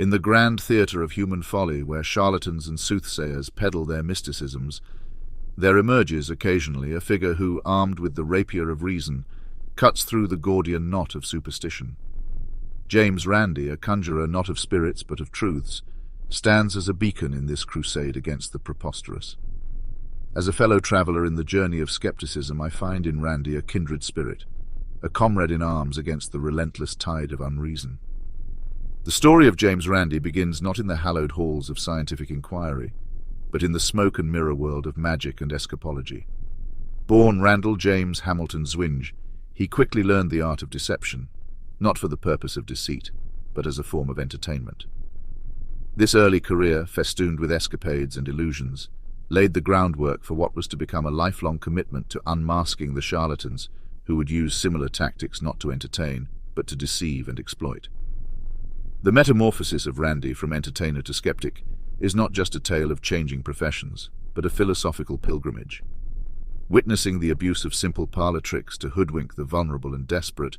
In the grand theatre of human folly, where charlatans and soothsayers peddle their mysticisms, there emerges occasionally a figure who, armed with the rapier of reason, cuts through the Gordian knot of superstition. James Randi, a conjurer not of spirits but of truths, stands as a beacon in this crusade against the preposterous. As a fellow traveller in the journey of skepticism, I find in Randi a kindred spirit, a comrade in arms against the relentless tide of unreason. The story of James Randi begins not in the hallowed halls of scientific inquiry, but in the smoke and mirror world of magic and escapology. Born Randall James Hamilton Zwinge, he quickly learned the art of deception, not for the purpose of deceit, but as a form of entertainment. This early career, festooned with escapades and illusions, laid the groundwork for what was to become a lifelong commitment to unmasking the charlatans who would use similar tactics not to entertain, but to deceive and exploit. The metamorphosis of Randi from entertainer to skeptic is not just a tale of changing professions, but a philosophical pilgrimage. Witnessing the abuse of simple parlor tricks to hoodwink the vulnerable and desperate,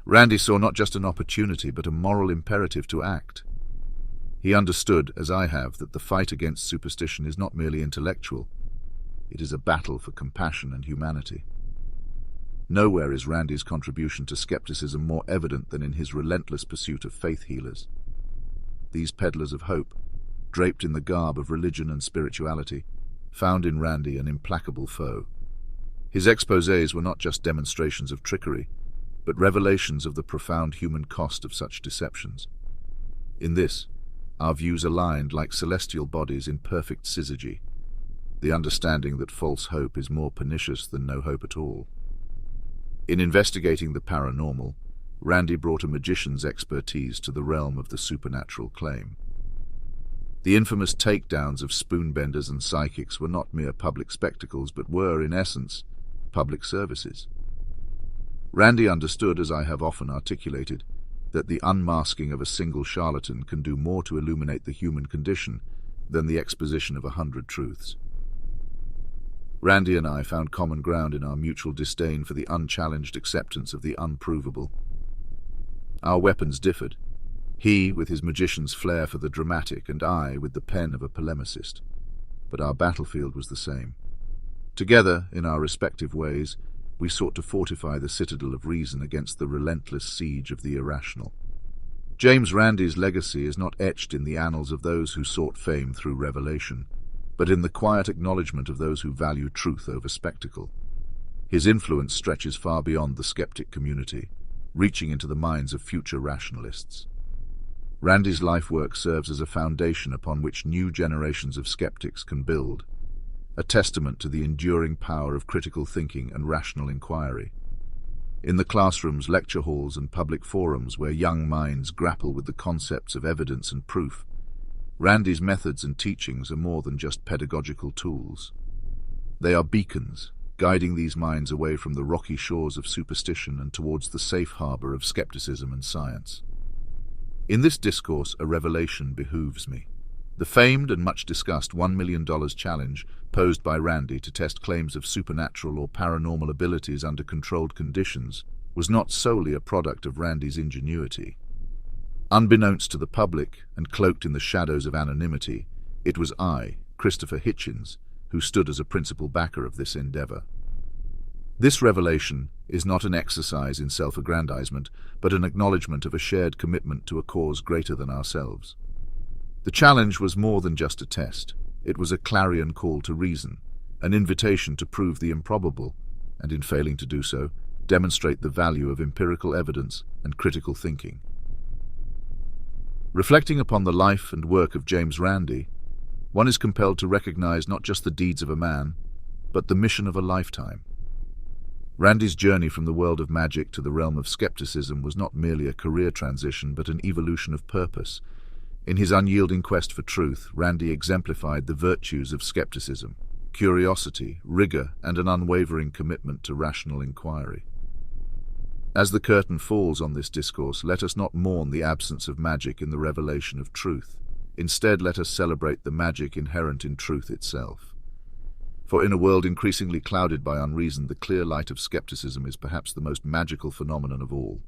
Randi saw not just an opportunity, but a moral imperative to act. He understood, as I have, that the fight against superstition is not merely intellectual. It is a battle for compassion and humanity. Nowhere is Randi's contribution to skepticism more evident than in his relentless pursuit of faith healers. These peddlers of hope, draped in the garb of religion and spirituality, found in Randi an implacable foe. His exposés were not just demonstrations of trickery, but revelations of the profound human cost of such deceptions. In this, our views aligned like celestial bodies in perfect syzygy, the understanding that false hope is more pernicious than no hope at all. In investigating the paranormal, Randi brought a magician's expertise to the realm of the supernatural claim. The infamous takedowns of spoonbenders and psychics were not mere public spectacles, but were, in essence, public services. Randi understood, as I have often articulated, that the unmasking of a single charlatan can do more to illuminate the human condition than the exposition of 100 truths. Randi and I found common ground in our mutual disdain for the unchallenged acceptance of the unprovable. Our weapons differed, he with his magician's flair for the dramatic, and I with the pen of a polemicist, but our battlefield was the same. Together, in our respective ways, we sought to fortify the citadel of reason against the relentless siege of the irrational. James Randi's legacy is not etched in the annals of those who sought fame through revelation, but in the quiet acknowledgement of those who value truth over spectacle. His influence stretches far beyond the skeptic community, reaching into the minds of future rationalists. Randi's life work serves as a foundation upon which new generations of skeptics can build, a testament to the enduring power of critical thinking and rational inquiry. In the classrooms, lecture halls, and public forums where young minds grapple with the concepts of evidence and proof, Randi's methods and teachings are more than just pedagogical tools. They are beacons, guiding these minds away from the rocky shores of superstition and towards the safe harbor of skepticism and science. In this discourse, a revelation behooves me. The famed and much discussed $1 million challenge posed by Randi to test claims of supernatural or paranormal abilities under controlled conditions was not solely a product of Randi's ingenuity. Unbeknownst to the public and cloaked in the shadows of anonymity, it was I, Christopher Hitchens, who stood as a principal backer of this endeavor. This revelation is not an exercise in self-aggrandizement, but an acknowledgement of a shared commitment to a cause greater than ourselves. The challenge was more than just a test. It was a clarion call to reason, an invitation to prove the improbable, and in failing to do so, demonstrate the value of empirical evidence and critical thinking. Reflecting upon the life and work of James Randi, one is compelled to recognize not just the deeds of a man, but the mission of a lifetime. Randi's journey from the world of magic to the realm of skepticism was not merely a career transition, but an evolution of purpose. In his unyielding quest for truth, Randi exemplified the virtues of skepticism, curiosity, rigor, and an unwavering commitment to rational inquiry. As the curtain falls on this discourse, let us not mourn the absence of magic in the revelation of truth. Instead, let us celebrate the magic inherent in truth itself. For in a world increasingly clouded by unreason, the clear light of skepticism is perhaps the most magical phenomenon of all.